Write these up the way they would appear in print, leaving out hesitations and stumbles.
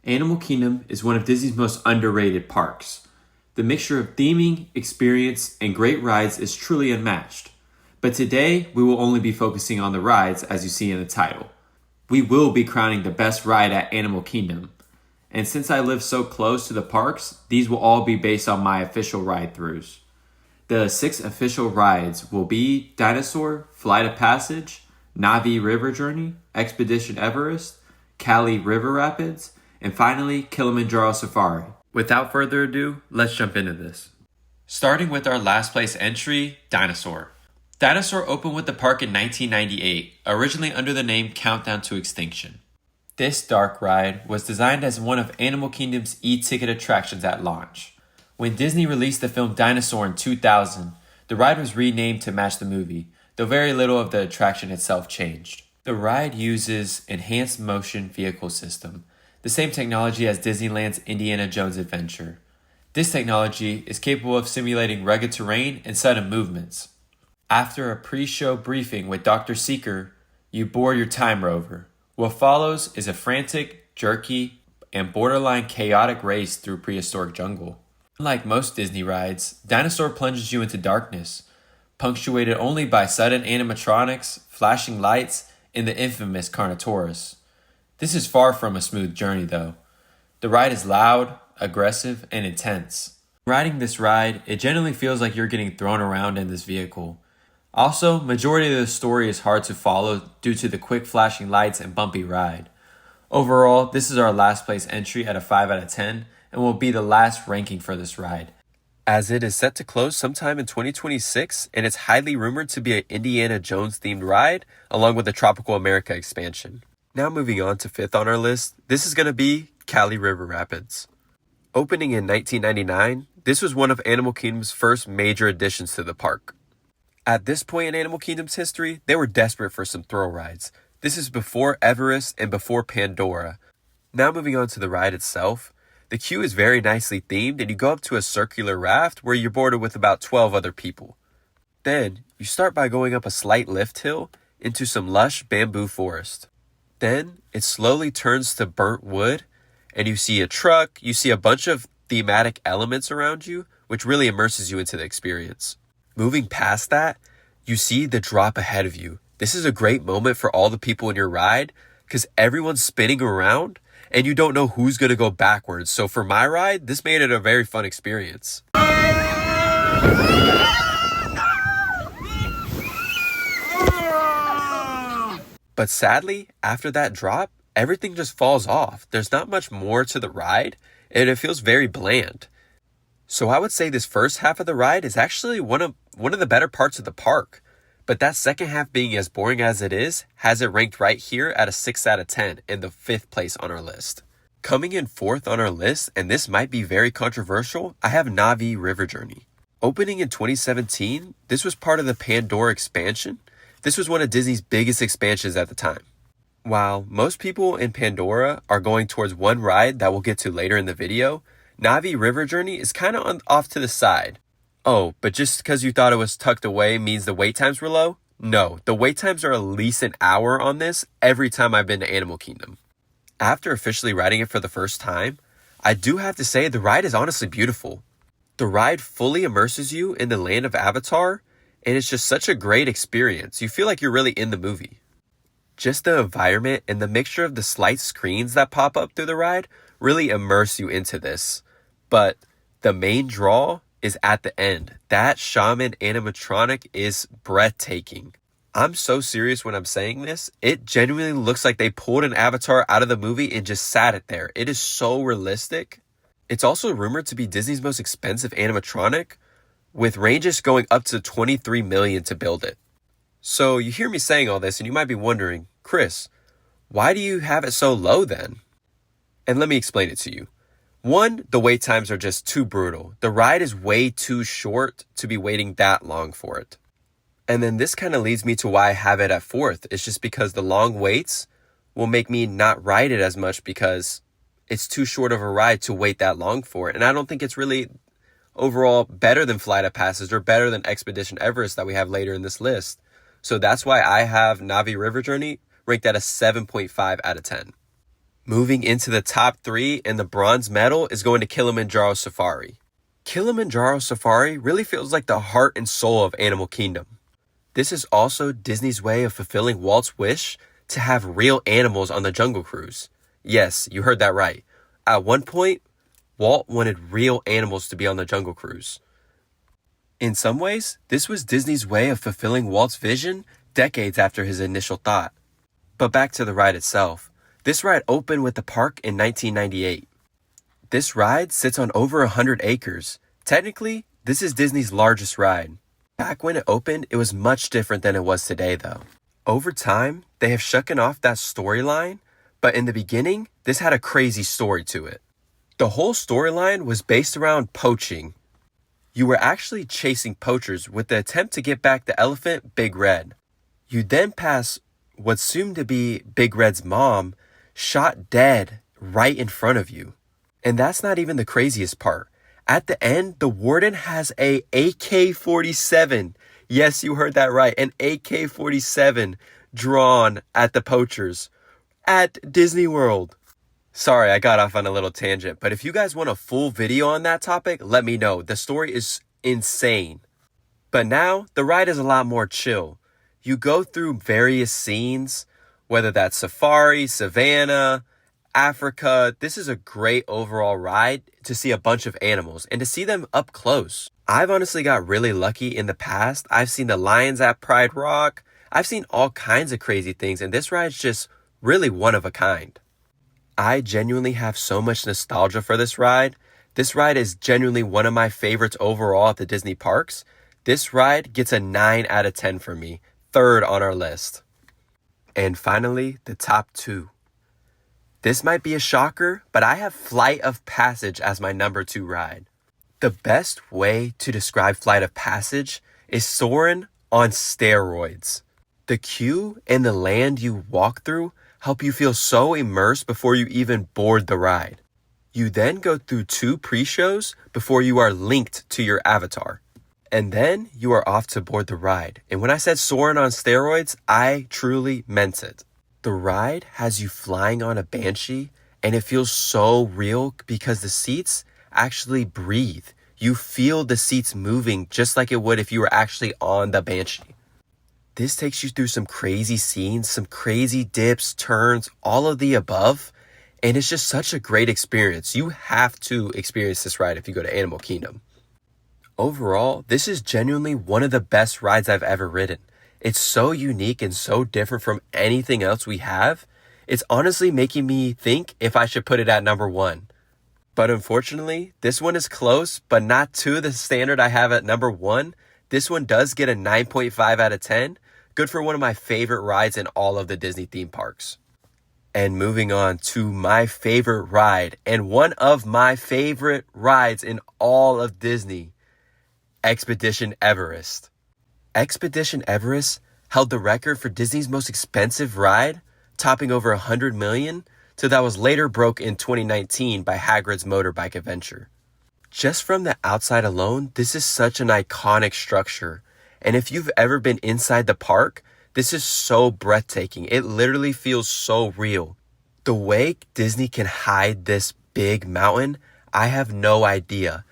Animal Kingdom is one of Disney's most underrated parks. The mixture of theming, experience, and great rides is truly unmatched. But today, we will only be focusing on the rides as you see in the title. We will be crowning the best ride at Animal Kingdom. And since I live so close to the parks, these will all be based on my official ride-throughs. The 6 official rides will be Dinosaur, Flight of Passage, Na'vi River Journey, Expedition Everest, Cali River Rapids, and finally Kilimanjaro Safari. Without further ado, let's jump into this. Starting with our last place entry, Dinosaur. Dinosaur opened with the park in 1998, originally under the name Countdown to Extinction. This dark ride was designed as one of Animal Kingdom's e-ticket attractions at launch. When Disney released the film Dinosaur in 2000, the ride was renamed to match the movie, though very little of the attraction itself changed. The ride uses Enhanced Motion Vehicle System, the same technology as Disneyland's Indiana Jones Adventure. This technology is capable of simulating rugged terrain and sudden movements. After a pre-show briefing with Dr. Seeker, you board your time rover. What follows is a frantic, jerky, and borderline chaotic race through prehistoric jungle. Unlike most Disney rides, Dinosaur plunges you into darkness, punctuated only by sudden animatronics, flashing lights, and the infamous Carnotaurus. This is far from a smooth journey though. The ride is loud, aggressive, and intense. Riding this ride, it generally feels like you're getting thrown around in this vehicle. Also, majority of the story is hard to follow due to the quick flashing lights and bumpy ride. Overall, this is our last place entry at a 5 out of 10 and will be the last ranking for this ride, as it is set to close sometime in 2026 and it's highly rumored to be an Indiana Jones themed ride along with the Tropical America expansion. Now moving on to 5th on our list, this is going to be Cali River Rapids. Opening in 1999, this was one of Animal Kingdom's first major additions to the park. At this point in Animal Kingdom's history, they were desperate for some thrill rides. This is before Everest and before Pandora. Now moving on to the ride itself, the queue is very nicely themed and you go up to a circular raft where you're boarded with about 12 other people. Then, you start by going up a slight lift hill into some lush bamboo forest. Then, it slowly turns to burnt wood and you see a truck, you see a bunch of thematic elements around you, which really immerses you into the experience. Moving past that, you see the drop ahead of you. This is a great moment for all the people in your ride because everyone's spinning around and you don't know who's going to go backwards. So for my ride, this made it a very fun experience. But sadly, after that drop, everything just falls off. There's not much more to the ride and it feels very bland. So I would say this first half of the ride is actually one of the better parts of the park. But that second half being as boring as it is, has it ranked right here at a 6 out of 10 in the 5th place on our list. Coming in 4th on our list, and this might be very controversial, I have Na'vi River Journey. Opening in 2017, this was part of the Pandora expansion. This was one of Disney's biggest expansions at the time. While most people in Pandora are going towards one ride that we'll get to later in the video, Na'vi River Journey is kind of off to the side. Oh, but just because you thought it was tucked away means the wait times were low? No, the wait times are at least an hour on this every time I've been to Animal Kingdom. After officially riding it for the first time, I do have to say the ride is honestly beautiful. The ride fully immerses you in the land of Avatar, and it's just such a great experience. You feel like you're really in the movie. Just the environment and the mixture of the slight screens that pop up through the ride really immerse you into this. But the main draw is at the end. That shaman animatronic is breathtaking. I'm so serious when I'm saying this. It genuinely looks like they pulled an avatar out of the movie and just sat it there. It is so realistic. It's also rumored to be Disney's most expensive animatronic, with ranges going up to $23 million to build it. So you hear me saying all this and you might be wondering, Chris, why do you have it so low then? And let me explain it to you. One, the wait times are just too brutal. The ride is way too short to be waiting that long for it. And then this kind of leads me to why I have it at 4th. It's just because the long waits will make me not ride it as much because it's too short of a ride to wait that long for it. And I don't think it's really overall better than Flight of Passage or better than Expedition Everest that we have later in this list. So that's why I have Na'vi River Journey ranked at a 7.5 out of 10. Moving into the top 3, and the bronze medal is going to Kilimanjaro Safari. Kilimanjaro Safari really feels like the heart and soul of Animal Kingdom. This is also Disney's way of fulfilling Walt's wish to have real animals on the Jungle Cruise. Yes, you heard that right. At one point, Walt wanted real animals to be on the Jungle Cruise. In some ways, this was Disney's way of fulfilling Walt's vision decades after his initial thought. But back to the ride itself. This ride opened with the park in 1998. This ride sits on over 100 acres. Technically, this is Disney's largest ride. Back when it opened, it was much different than it was today, though. Over time, they have shucken off that storyline, but in the beginning, this had a crazy story to it. The whole storyline was based around poaching. You were actually chasing poachers with the attempt to get back the elephant, Big Red. You then pass what seemed to be Big Red's mom, shot dead right in front of you. And that's not even the craziest part. At the end, the warden has a AK-47. Yes, you heard that right. An AK-47 drawn at the poachers at Disney World. Sorry, I got off on a little tangent, but if you guys want a full video on that topic, let me know. The story is insane. But now, the ride is a lot more chill. You go through various scenes, whether that's safari, savannah, Africa. This is a great overall ride to see a bunch of animals and to see them up close. I've honestly got really lucky in the past. I've seen the lions at Pride Rock. I've seen all kinds of crazy things, and this ride's just really one of a kind. I genuinely have so much nostalgia for this ride. This ride is genuinely one of my favorites overall at the Disney parks. This ride gets a 9 out of 10 for me, third on our list. And finally, the top 2. This might be a shocker, but I have Flight of Passage as my number 2 ride. The best way to describe Flight of Passage is Soarin' on steroids. The queue and the land you walk through help you feel so immersed before you even board the ride. You then go through 2 pre-shows before you are linked to your avatar. And then you are off to board the ride. And when I said Soarin' on steroids, I truly meant it. The ride has you flying on a Banshee, and it feels so real because the seats actually breathe. You feel the seats moving just like it would if you were actually on the Banshee. This takes you through some crazy scenes, some crazy dips, turns, all of the above. And it's just such a great experience. You have to experience this ride if you go to Animal Kingdom. Overall, this is genuinely one of the best rides I've ever ridden. It's so unique and so different from anything else we have. It's honestly making me think if I should put it at number 1. But unfortunately, this one is close, but not to the standard I have at number 1. This one does get a 9.5 out of 10. Good for one of my favorite rides in all of the Disney theme parks. And moving on to my favorite ride, and one of my favorite rides in all of Disney, Expedition Everest. Expedition Everest held the record for Disney's most expensive ride, topping over $100 million, till that was later broke in 2019 by Hagrid's Motorbike Adventure. Just from the outside alone, this is such an iconic structure. And if you've ever been inside the park, this is so breathtaking. It literally feels so real. The way Disney can hide this big mountain, I have no idea.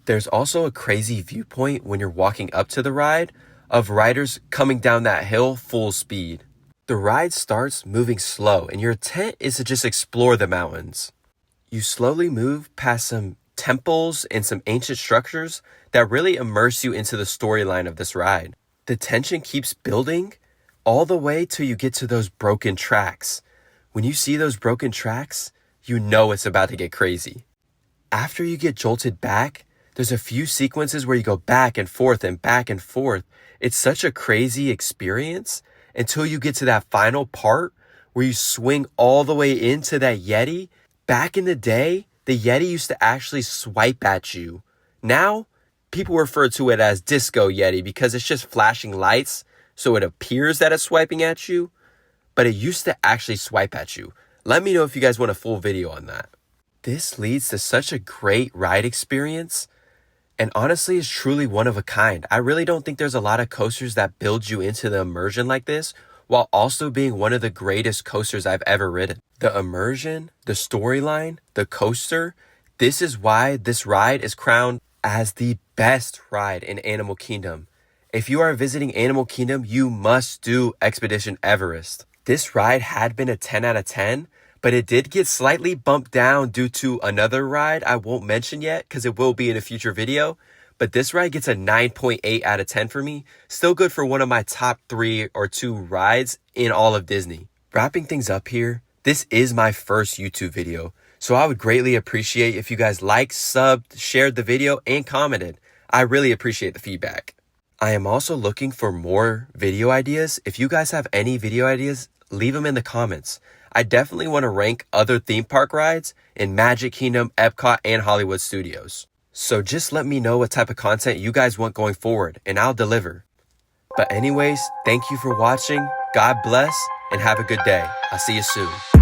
There's also a crazy viewpoint when you're walking up to the ride of riders coming down that hill full speed. The ride starts moving slow, and your intent is to just explore the mountains. You slowly move past some temples and some ancient structures that really immerse you into the storyline of this ride. The tension keeps building all the way till you get to those broken tracks. When you see those broken tracks, you know it's about to get crazy. After you get jolted back, there's a few sequences where you go back and forth and back and forth. It's such a crazy experience until you get to that final part where you swing all the way into that Yeti. Back in the day, the Yeti used to actually swipe at you. Now, people refer to it as Disco Yeti because it's just flashing lights, so it appears that it's swiping at you, but it used to actually swipe at you. Let me know if you guys want a full video on that. This leads to such a great ride experience, and honestly is truly one of a kind. I really don't think there's a lot of coasters that build you into the immersion like this while also being one of the greatest coasters I've ever ridden. The immersion, the storyline, the coaster, this is why this ride is crowned as the best ride in Animal Kingdom. If you are visiting Animal Kingdom, you must do Expedition Everest. This ride had been a 10 out of 10, but it did get slightly bumped down due to another ride I won't mention yet because it will be in a future video. But this ride gets a 9.8 out of 10 for me. Still good for one of my top 3 or 2 rides in all of Disney. Wrapping things up here, this is my first YouTube video. So I would greatly appreciate if you guys liked, subbed, shared the video, and commented. I really appreciate the feedback. I am also looking for more video ideas. If you guys have any video ideas, leave them in the comments. I definitely want to rank other theme park rides in Magic Kingdom, Epcot, and Hollywood Studios. So just let me know what type of content you guys want going forward, and I'll deliver. But anyways, thank you for watching. God bless, and have a good day. I'll see you soon.